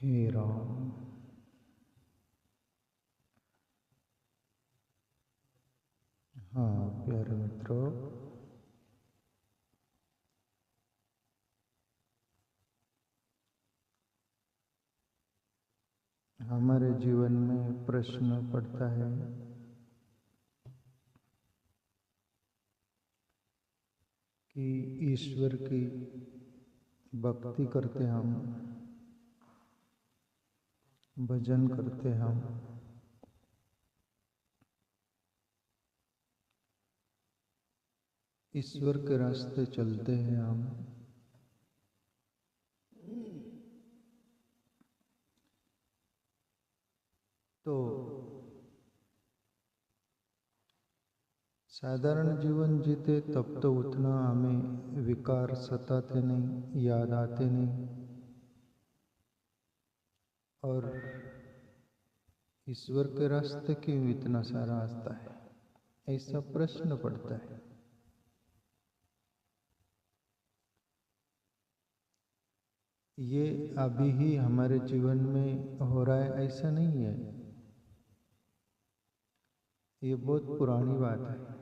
हे राम। हाँ प्यारे मित्रों, हमारे जीवन में प्रश्न पड़ता है कि ईश्वर की भक्ति करते हम, भजन करते हम, ईश्वर के रास्ते चलते हैं हम, तो साधारण जीवन जीते तब तो उतना हमें विकार सताते नहीं, याद आते नहीं, और ईश्वर के रास्ते क्यों इतना सारा आता है, ऐसा प्रश्न पड़ता है। ये अभी ही हमारे जीवन में हो रहा है ऐसा नहीं है, ये बहुत पुरानी बात है।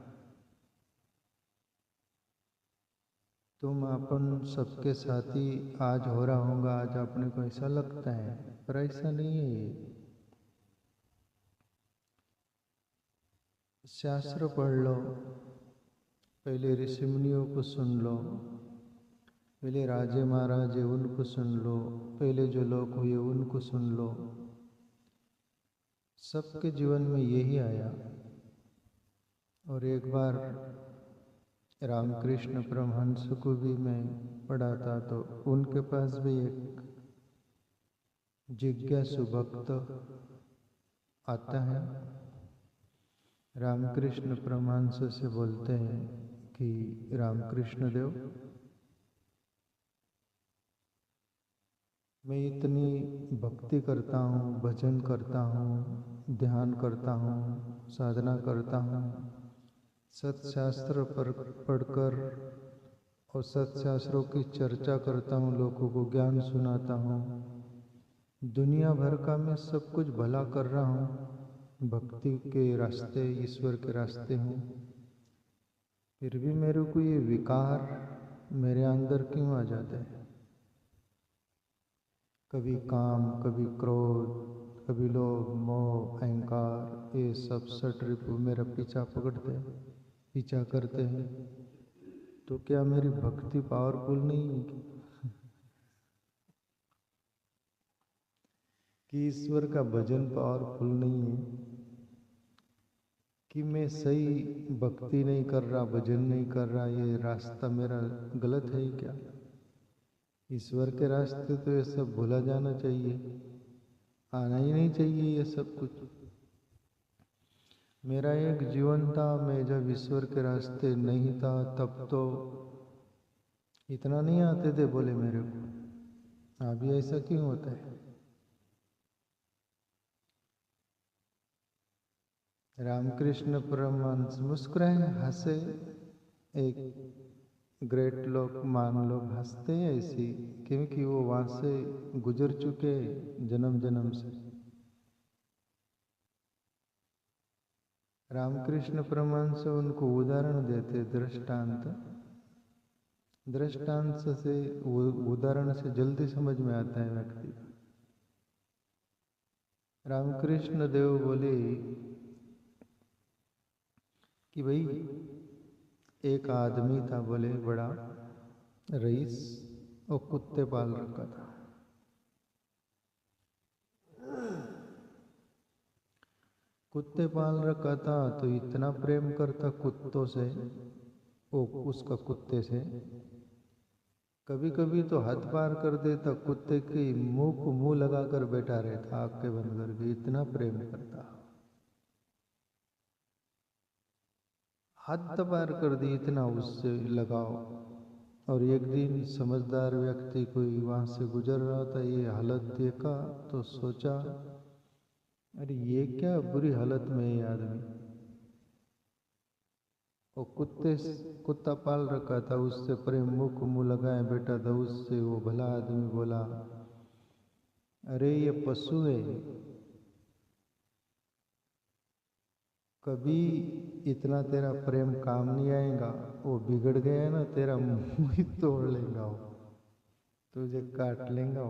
तुम अपन सबके साथ ही आज हो रहा होगा, आज अपने को ऐसा लगता है, पर ऐसा नहीं है। ये शास्त्र पढ़ लो, पहले ऋषि मुनियों को सुन लो, पहले राजे महाराजे उनको सुन लो, पहले जो लोग हुए उनको सुन लो, सबके जीवन में यही आया। और एक बार रामकृष्ण परमहंस को भी मैं पढ़ा था, तो उनके पास भी एक जिज्ञासु भक्त आता है। रामकृष्ण परमहंस से बोलते हैं कि रामकृष्ण देव, मैं इतनी भक्ति करता हूँ, भजन करता हूँ, ध्यान करता हूँ, साधना करता हूँ, सत्शास्त्र पर पढ़कर और सत्शास्त्रों की चर्चा करता हूँ, लोगों को ज्ञान सुनाता हूँ, दुनिया भर का मैं सब कुछ भला कर रहा हूँ, भक्ति के रास्ते, ईश्वर के रास्ते हूँ, फिर भी मेरे को ये विकार मेरे अंदर क्यों आ जाते हैं? कभी काम, कभी क्रोध, कभी लोभ, मोह, अहंकार, ये सब सटरिपु मेरा पीछा पकड़ते हैं, पीछा करते हैं। तो क्या मेरी भक्ति पावरफुल नहीं है कि ईश्वर का भजन पावरफुल नहीं है, कि मैं सही भक्ति नहीं कर रहा, भजन नहीं कर रहा, ये रास्ता मेरा गलत है क्या? ईश्वर के रास्ते तो ये सब भूला जाना चाहिए, आना ही नहीं चाहिए ये सब कुछ। मेरा एक जीवन था, मैं जब ईश्वर के रास्ते नहीं था तब तो इतना नहीं आते थे बोले मेरे को। अभी ऐसा क्यों होता है? रामकृष्ण परमहंस मुस्कुराए, हंसे। एक ग्रेट लोग, मान लोग हंसते हैं ऐसी, क्योंकि वो वहां से गुजर चुके जन्म जन्म से। रामकृष्ण परमहंस उनको उदाहरण देते, दृष्टांत। दृष्टांत से, उदाहरण से जल्दी समझ में आता है व्यक्ति। रामकृष्ण देव बोले कि भाई, एक आदमी था, बोले बड़ा रईस, और कुत्ते पाल रखा था। कुत्ते पाल रखा था तो इतना प्रेम करता कुत्तों से, वो उसका कुत्ते से, कभी कभी तो हद पार कर देता, कुत्ते के मुंह को मुंह लगाकर बैठा रहता, आंख के बंद करके, इतना प्रेम करता। हद पार कर दी, इतना उससे लगाओ। और एक दिन समझदार व्यक्ति कोई वहां से गुजर रहा था, ये हालत देखा तो सोचा, अरे ये क्या बुरी हालत में है ये आदमी। वो कुत्ता पाल रखा था, उससे प्रेम मुंह को मुंह लगाए बैठा था, उससे वो भला आदमी बोला, अरे ये पशु है, कभी इतना तेरा प्रेम काम नहीं आएगा। वो बिगड़ गया ना, तेरा मुंह ही तोड़ लेगा, तुझे काट लेगा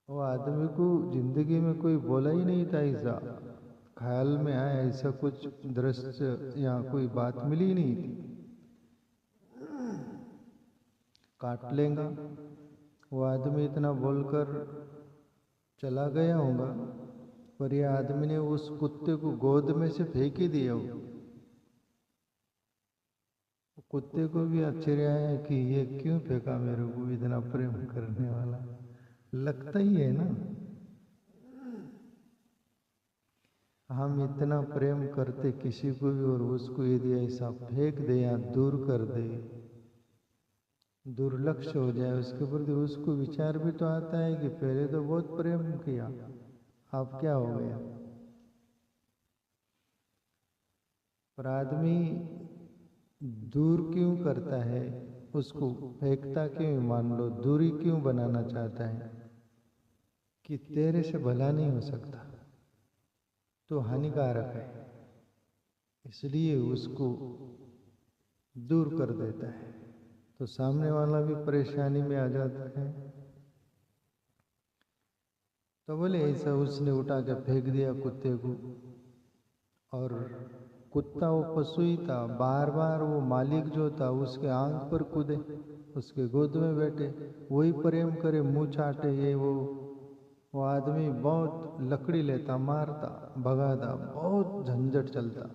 वो आदमी को जिंदगी में कोई बोला ही नहीं था ऐसा, ख्याल में आया ऐसा कुछ दृश्य या कोई बात मिली नहीं थी। काट लेगा वो आदमी, इतना बोलकर चला गया होगा, पर ये आदमी ने उस कुत्ते को गोद में से फेंक ही दिया। कुत्ते को भी आश्चर्य आया कि ये क्यों फेंका मेरे को, इतना प्रेम करने वाला लगता ही है ना। हम इतना प्रेम करते किसी को भी और उसको यदि ऐसा फेंक दे या दूर कर दे, दुर्लक्ष्य हो जाए उसके प्रति, उसको विचार भी तो आता है कि पहले तो बहुत प्रेम किया, अब क्या हो गया। पर आदमी दूर क्यों करता है, उसको फेंकता क्यों, मान लो दूरी क्यों बनाना चाहता है कि तेरे से भला नहीं हो सकता, तो हानिकारक है, इसलिए उसको दूर कर देता है। तो सामने वाला भी परेशानी में आ जाता है। तो बोले ऐसा उसने उठा के फेंक दिया कुत्ते को, और कुत्ता वो पशु ही था, बार बार वो मालिक जो था उसके आंख पर कूदे, उसके गोद में बैठे, वही प्रेम करे, मुंह चाटे, ये वो आदमी बहुत लकड़ी लेता, मारता, भगाता, बहुत झंझट चलता,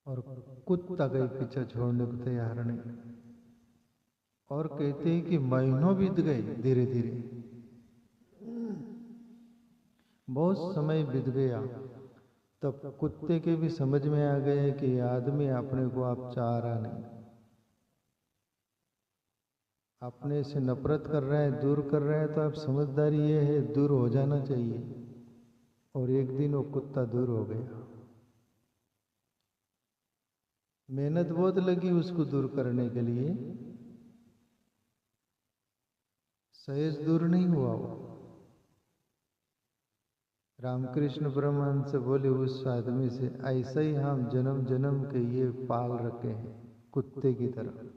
और कुत्ता कहीं पीछे छोड़ने को तैयार नहीं। और कहते हैं कि महीनों बीत गए, धीरे धीरे बहुत समय बीत गया, तब कुत्ते के भी समझ में आ गए कि ये आदमी अपने को आप चाह रहा नहीं, अपने से नफरत कर रहा है, दूर कर रहा है, तो आप समझदारी ये है दूर हो जाना चाहिए। और एक दिन वो कुत्ता दूर हो गया। मेहनत बहुत लगी उसको दूर करने के लिए, सहज दूर नहीं हुआ वो। रामकृष्ण परमहंस बोले उस आदमी से, ऐसा ही हम जन्म जन्म के ये पाल रखे हैं कुत्ते की तरह।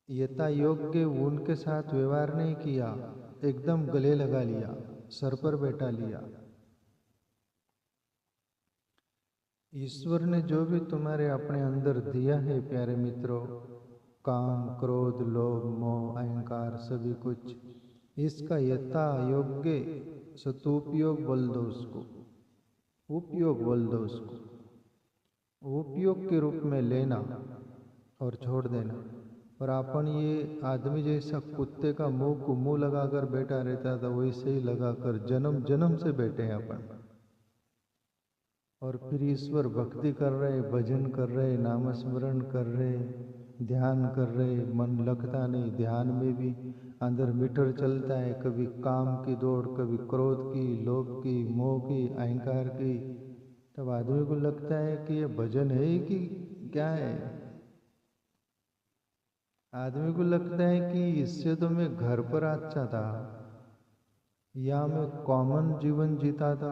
यथा योग्य उनके साथ व्यवहार नहीं किया, एकदम गले लगा लिया, सर पर बैठा लिया। ईश्वर ने जो भी तुम्हारे अपने अंदर दिया है प्यारे मित्रों, काम, क्रोध, लोभ, मोह, अहंकार, सभी कुछ, इसका यथा योग्य सदुपयोग बोल दो उसको, उपयोग बोल दो उसको। उपयोग के रूप में लेना और छोड़ देना। और अपन ये आदमी जैसा कुत्ते का मुंह को मुंह लगाकर बैठा रहता था, वैसे ही लगाकर जन्म जन्म से बैठे हैं अपन। और फिर ईश्वर भक्ति कर रहे, भजन कर रहे, नाम स्मरण कर रहे, ध्यान कर रहे, मन लगता नहीं, ध्यान में भी अंदर मीटर चलता है, कभी काम की दौड़, कभी क्रोध की, लोभ की, मोह की, अहंकार की। तब आदमी को लगता है कि ये भजन है कि क्या है। आदमी को लगता है कि इससे तो मैं घर पर अच्छा था, या मैं कॉमन जीवन जीता था,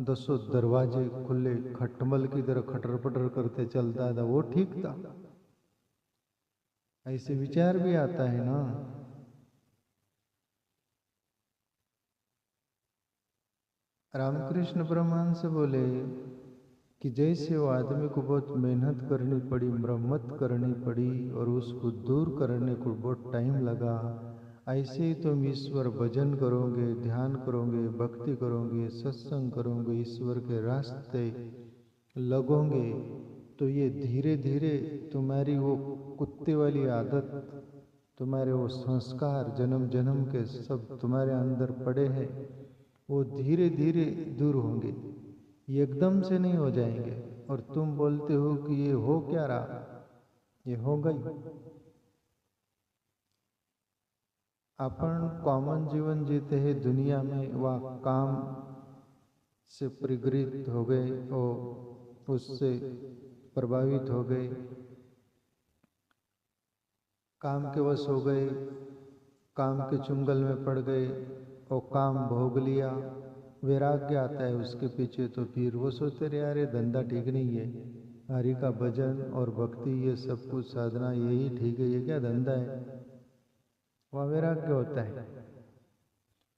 दसों दरवाजे खुले, खटमल की तरह खटर पटर करते चलता था, वो ठीक था। ऐसे विचार भी आता है ना। रामकृष्ण परमहंस बोले कि जैसे वो आदमी को बहुत मेहनत करनी पड़ी, मरम्मत करनी पड़ी, और उसको दूर करने को बहुत टाइम लगा, ऐसे ही तुम ईश्वर भजन करोगे, ध्यान करोगे, भक्ति करोगे, सत्संग करोगे, ईश्वर के रास्ते लगोगे, तो ये धीरे धीरे तुम्हारी वो कुत्ते वाली आदत, तुम्हारे वो संस्कार जन्म जन्म के सब तुम्हारे अंदर पड़े हैं, वो धीरे धीरे दूर होंगे, ये एकदम से नहीं हो जाएंगे। और तुम बोलते हो कि ये हो क्या रहा, ये हो गई। अपन कॉमन जीवन जीते हैं दुनिया में, वह काम से परिगृहित हो गए और उससे प्रभावित हो गए। काम के वश हो गए, काम के चुंगल में पड़ गए और काम भोग लिया, वैराग्य आता है उसके पीछे, तो फिर वो सोचते रहे यार ये धंधा ठीक नहीं है, हरि का भजन और भक्ति ये सब कुछ साधना यही ठीक है, ये क्या धंधा है, वह वैराग्य होता है।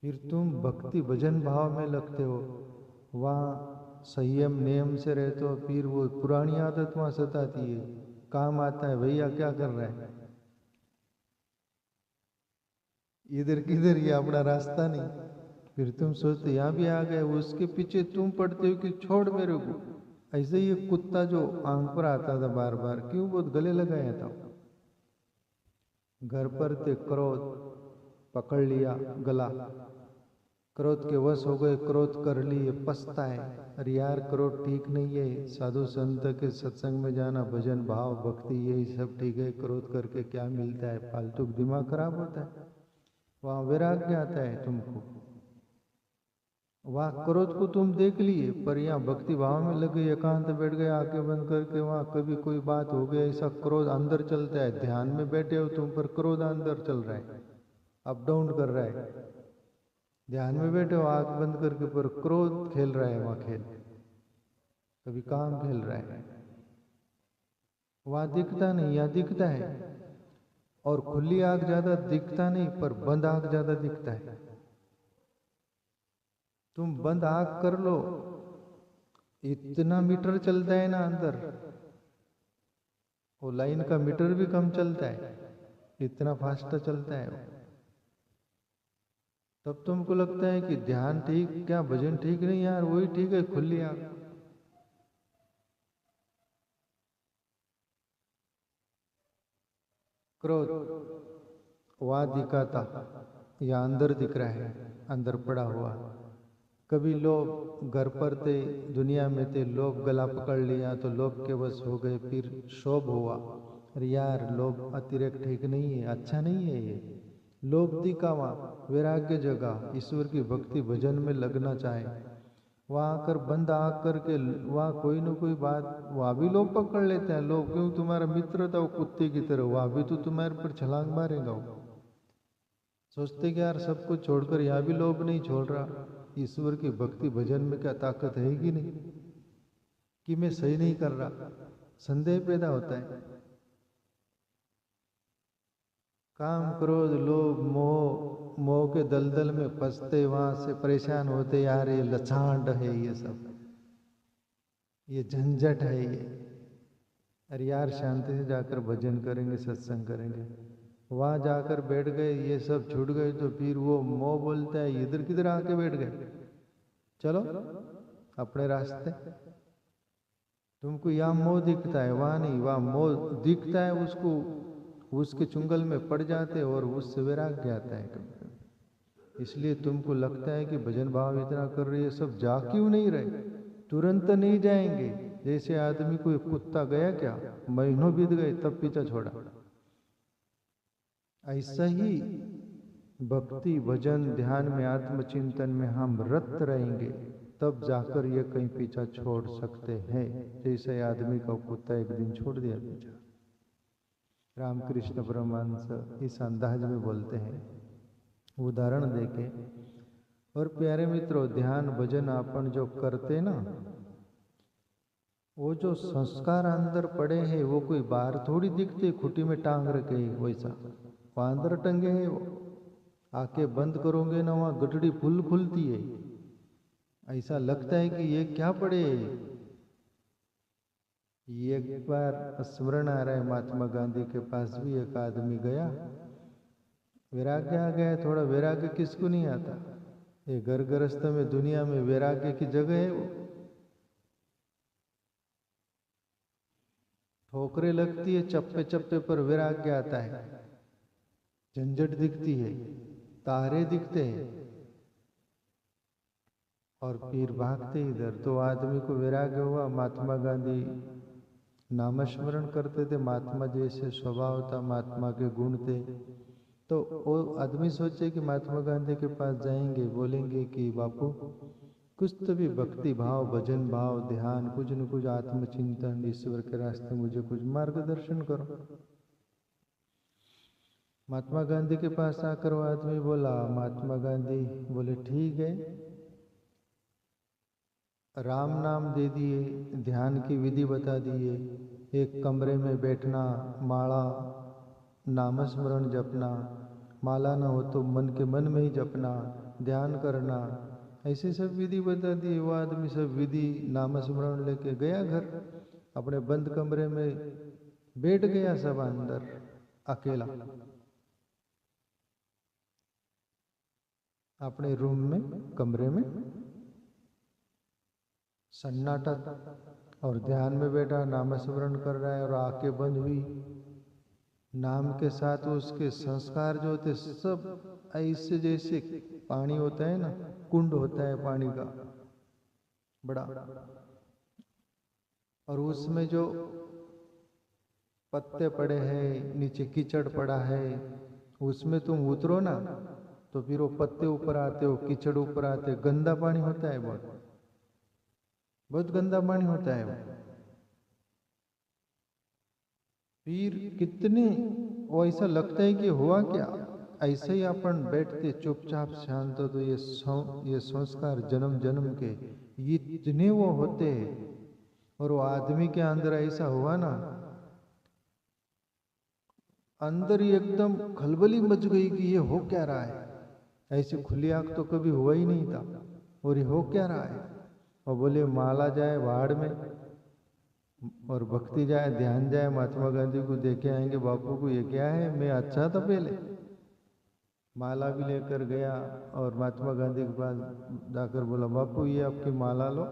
फिर तुम भक्ति भजन भाव में लगते हो, वहाँ संयम नियम से रहते हो, फिर वो पुरानी आदत वहाँ सताती है, काम आता है भैया क्या कर रहा है, इधर किधर, ये अपना रास्ता नहीं। फिर तुम सोचते यहाँ भी आ गए, उसके पीछे तुम पड़ते हो कि छोड़ मेरे को। ऐसे ही एक कुत्ता जो आंख पर आता था बार बार, क्यों, बहुत गले लगाया था, घर पर थे, क्रोध पकड़ लिया गला, क्रोध के वश हो गए, क्रोध कर लिए, पछता है, अरे यार क्रोध ठीक नहीं है, साधु संत के सत्संग में जाना, भजन भाव भक्ति यही सब ठीक है, क्रोध करके क्या मिलता है, फालतू दिमाग खराब होता है। वहाँ वैराग्य आता है तुमको, वहाँ क्रोध को तुम देख लिए, पर यहाँ भक्ति भाव में लगे, एकांत बैठ गए आंखें बंद करके, वहाँ कभी कोई बात हो गई, ऐसा क्रोध अंदर चलता है, ध्यान में बैठे हो तुम पर क्रोध अंदर चल रहा है, अप डाउन कर रहा है, ध्यान में बैठे हो आंख बंद करके, पर क्रोध खेल रहा है वहाँ खेल, कभी काम खेल रहा है, वहाँ दिखता नहीं, यहाँ दिखता है। और खुली आंख ज्यादा दिखता नहीं, पर बंद आंख ज्यादा दिखता है। तुम बंद आंख कर लो, इतना मीटर चलता है ना अंदर, वो लाइन का मीटर भी कम चलता है, इतना फास्ट चलता है वो। तब तुमको लगता है कि ध्यान ठीक, क्या भजन ठीक नहीं, यार वही ठीक है, खुली आंख। क्रोध वहां दिखा था, या अंदर दिख रहा है, अंदर पड़ा हुआ। कभी लोग घर पर थे, दुनिया में थे, लोग गला पकड़ लिया तो लोग के वश हो गए, फिर शोभ हुआ, अरे यार लोग अतिरेक ठीक नहीं है, अच्छा नहीं है ये, लोग दिखावा, वैराग्य जगह, ईश्वर की भक्ति भजन में लगना चाहे, वहाँ आकर बंद आँख करके वहाँ कोई न कोई बात, वहाँ भी लोग पकड़ लेते हैं, लोग क्यों, तुम्हारा मित्र था वो कुत्ते की तरह, वहाँ भी तो तुम्हारे पर छलांग मारेगा वो, सोचते कि यार सब कुछ छोड़कर यहाँ भी लोग नहीं छोड़ रहा, ईश्वर की भक्ति भजन में क्या ताकत है कि नहीं, कि मैं सही नहीं कर रहा, संदेह पैदा होता है। काम क्रोध लोभ मोह, मोह के दलदल में फंसते, वहां से परेशान होते, यार ये लछांड है, ये सब ये झंझट है ये, अरे यार शांति से जाकर भजन करेंगे, सत्संग करेंगे, वहां जाकर बैठ गए, ये सब छूट गए, तो फिर वो मोह बोलता है इधर किधर आके बैठ गए, चलो अपने रास्ते। तुमको यहाँ मोह दिखता है, वहां नहीं, वहां मोह दिखता है, उसको उसके चुंगल में पड़ जाते और उससे वैराग्य आता है कभी। इसलिए तुमको लगता है कि भजन भाव इतना कर रही है, सब जा क्यों नहीं रहे, तुरंत नहीं जाएंगे, जैसे आदमी कोई कुत्ता गया क्या, महीनों बीत गए तब पीछा छोड़ा, ऐसा ही भक्ति भजन ध्यान में आत्मचिंतन में हम रत रहेंगे, तब जाकर ये कहीं पीछा छोड़ सकते हैं, जैसे आदमी का कुत्ता एक दिन छोड़ दिया पीछा। रामकृष्ण परमहंस इस अंदाज में बोलते हैं, उदाहरण देके। और प्यारे मित्रों, ध्यान भजन अपन जो करते ना, वो जो संस्कार अंदर पड़े हैं वो कोई बाहर थोड़ी दिखते, खुटी में टांग रखे वैसा, वो अंदर टंगे हैं, वो आंखें बंद करोगे ना वहाँ गठड़ी फुल खुलती है, ऐसा लगता है कि ये क्या पड़े। ये एक बार स्मरण आ रहा है, महात्मा गांधी के पास भी एक आदमी गया, वैराग्य आ गया, थोड़ा वैराग्य किसको नहीं आता, ये घर गृहस्थ में दुनिया में वैराग्य की जगह है वो, ठोकरें लगती है चप्पे चप्पे पर वैराग्य आता है, झंझट दिखती है, तारे दिखते हैं, और फिर भागते इधर, तो आदमी को वैराग्य हुआ। महात्मा गांधी नामस्मरण करते थे, महात्मा जैसे स्वभाव था, महात्मा के गुण थे, तो वो आदमी सोचे कि महात्मा गांधी के पास जाएंगे, बोलेंगे कि बापू कुछ तो भी भक्ति भाव भजन भाव ध्यान, कुछ न कुछ आत्मचिंतन ईश्वर के रास्ते मुझे कुछ मार्गदर्शन करो। महात्मा गांधी के पास आकर वो आदमी बोला, महात्मा गांधी बोले ठीक है, राम नाम दे दिए, ध्यान की विधि बता दिए, एक कमरे में बैठना, माला नामस्मरण जपना, माला ना हो तो मन के मन में ही जपना, ध्यान करना, ऐसे सब विधि बता दी। वो आदमी सब विधि नामस्मरण लेके गया घर, अपने बंद कमरे में बैठ गया, सब अंदर अकेला, अपने रूम में कमरे में सन्नाटा, और ध्यान में बैठा, नामस्मरण कर रहा है और आंखें बंद हुई। नाम के साथ उसके संस्कार जो होते सब ऐसे, जैसे पानी होता है ना, कुंड होता है पानी का बड़ा, और उसमें जो पत्ते पड़े हैं, नीचे कीचड़ पड़ा है, उसमें तुम उतरो ना तो फिर वो पत्ते ऊपर आते हो, कीचड़ ऊपर आते, गंदा पानी होता है, बहुत बहुत गंदा पानी होता है वो। फिर कितने वो ऐसा लगता है कि हुआ क्या, ऐसे ही अपन बैठते चुपचाप शांत हो तो ये संस्कार जन्म जन्म के ये इतने वो होते हैं। और वो आदमी के अंदर ऐसा हुआ ना, अंदर ही एकदम खलबली मच गई कि ये हो क्या रहा है, ऐसे खुली आंख तो कभी हुआ ही नहीं था, और ये हो क्या रहा है। और बोले माला जाए बाढ़ में और भक्ति जाए, ध्यान जाए, महात्मा गांधी को देखे आएंगे, बापू को ये क्या है, मैं अच्छा था पहले। माला भी लेकर गया और महात्मा गांधी के पास जाकर बोला, बापू ये आपकी माला लो,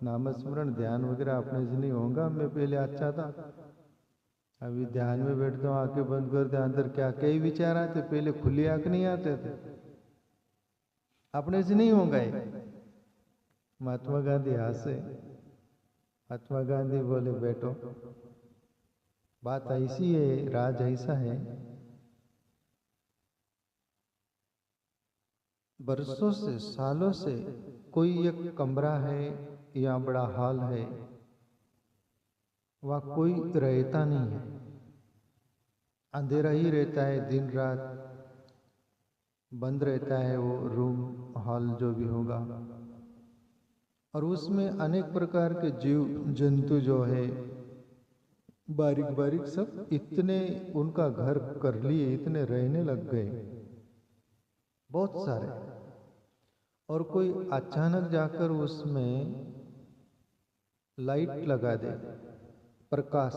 नामस्मरण ध्यान वगैरह अपने से नहीं होगा, मैं पहले अच्छा था, अभी ध्यान में बैठता हूँ, आंखें बंद करते, अंदर क्या कई विचार आते, पहले खुली आंख नहीं आते थे, अपने से नहीं होगा ये। महात्मा गांधी हंसे। महात्मा गांधी बोले, बेटो बात ऐसी है, राज ऐसा है, बरसों से सालों से कोई एक कमरा है या बड़ा हॉल है, वह कोई रहता नहीं है, अंधेरा ही रहता है, दिन रात बंद रहता है वो रूम हॉल जो भी होगा, और उसमें अनेक प्रकार के जीव जंतु जो है बारीक बारीक सब इतने उनका घर कर लिए, इतने रहने लग गए बहुत सारे। और कोई अचानक जाकर उसमें लाइट लगा दे, प्रकाश,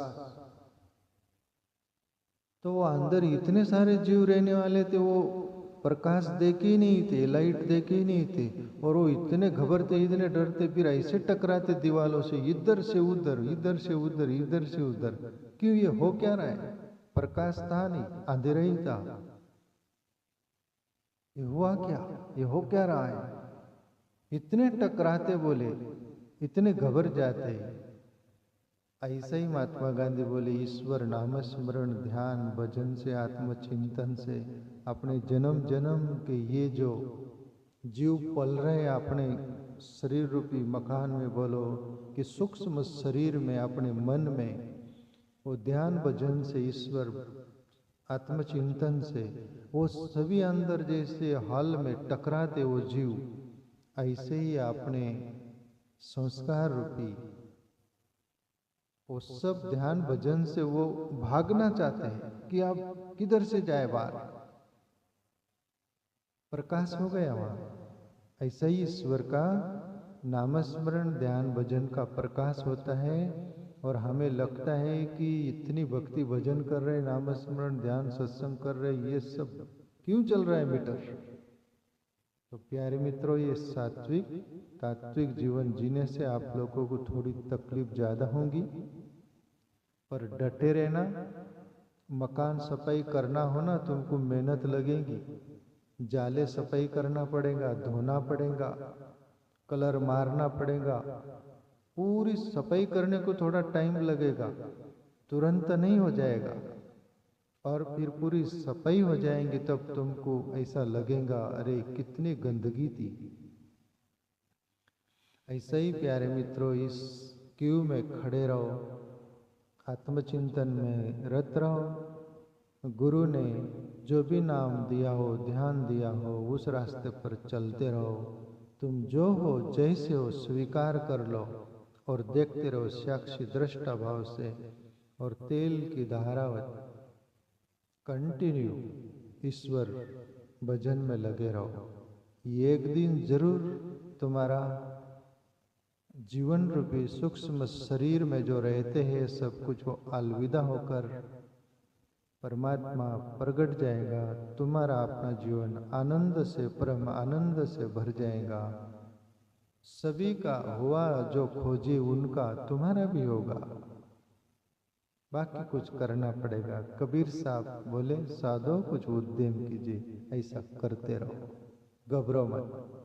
तो वो अंदर इतने सारे जीव रहने वाले थे, वो प्रकाश देखे ही नहीं थे, लाइट देखे ही नहीं थे, और वो इतने घबरते, इतने डरते, फिर ऐसे टकराते दीवालों से, इधर से उधर, इधर से उधर, इधर से उधर। क्यों, ये हो क्या रहा है, प्रकाश था नहीं, अंधेरा ही था, ये हुआ क्या, ये हो क्या रहा है, इतने टकराते, बोले इतने घबर जाते। ऐसे ही महात्मा गांधी बोले, ईश्वर नामस्मरण ध्यान भजन से, आत्मचिंतन से अपने जन्म जन्म के ये जो जीव पल रहे हैं अपने शरीर रूपी मकान में, बोलो कि सूक्ष्म शरीर में, अपने मन में, वो ध्यान भजन से, ईश्वर आत्मचिंतन से वो सभी अंदर जैसे हल में टकराते वो जीव, ऐसे ही अपने संस्कार रूपी वो सब ध्यान भजन से वो भागना चाहते हैं कि आप किधर से जाए बाहर, प्रकाश हो गया वहां। ऐसा ही ईश्वर का नामस्मरण ध्यान भजन का प्रकाश होता है। और हमें लगता है कि इतनी भक्ति भजन कर रहे, नामस्मरण ध्यान सत्संग कर रहे, ये सब क्यों चल रहा है मीटर। तो प्यारे मित्रों, ये सात्विक तात्विक जीवन जीने से आप लोगों को थोड़ी तकलीफ ज़्यादा होगी, पर डटे रहना। मकान सफाई करना हो ना, तुमको मेहनत लगेगी, जाले सफाई करना पड़ेगा, धोना पड़ेगा, कलर मारना पड़ेगा, पूरी सफाई करने को थोड़ा टाइम लगेगा, तुरंत नहीं हो जाएगा। और फिर पूरी सफाई हो जाएंगी तब तुमको ऐसा लगेगा, अरे कितनी गंदगी थी। ऐसा ही प्यारे मित्रों, इस क्यू में खड़े रहो, आत्मचिंतन में रत रहो, गुरु ने जो भी नाम दिया हो, ध्यान दिया हो, उस रास्ते पर चलते रहो। तुम जो हो, जैसे हो, स्वीकार कर लो और देखते रहो साक्षी दृष्टा भाव से। और तेल की धारावत कंटिन्यू ईश्वर भजन में लगे रहो। ये एक दिन जरूर तुम्हारा जीवन रूपी सूक्ष्म शरीर में जो रहते हैं सब कुछ वो अलविदा होकर परमात्मा प्रगट जाएगा। तुम्हारा अपना जीवन आनंद से, परम आनंद से भर जाएगा। सभी का हुआ जो खोजी उनका तुम्हारा भी होगा। बाकी कुछ करना पड़ेगा। कबीर साहब बोले, साधो कुछ उद्यम कीजिए, ऐसा करते रहो, घबराओ मत।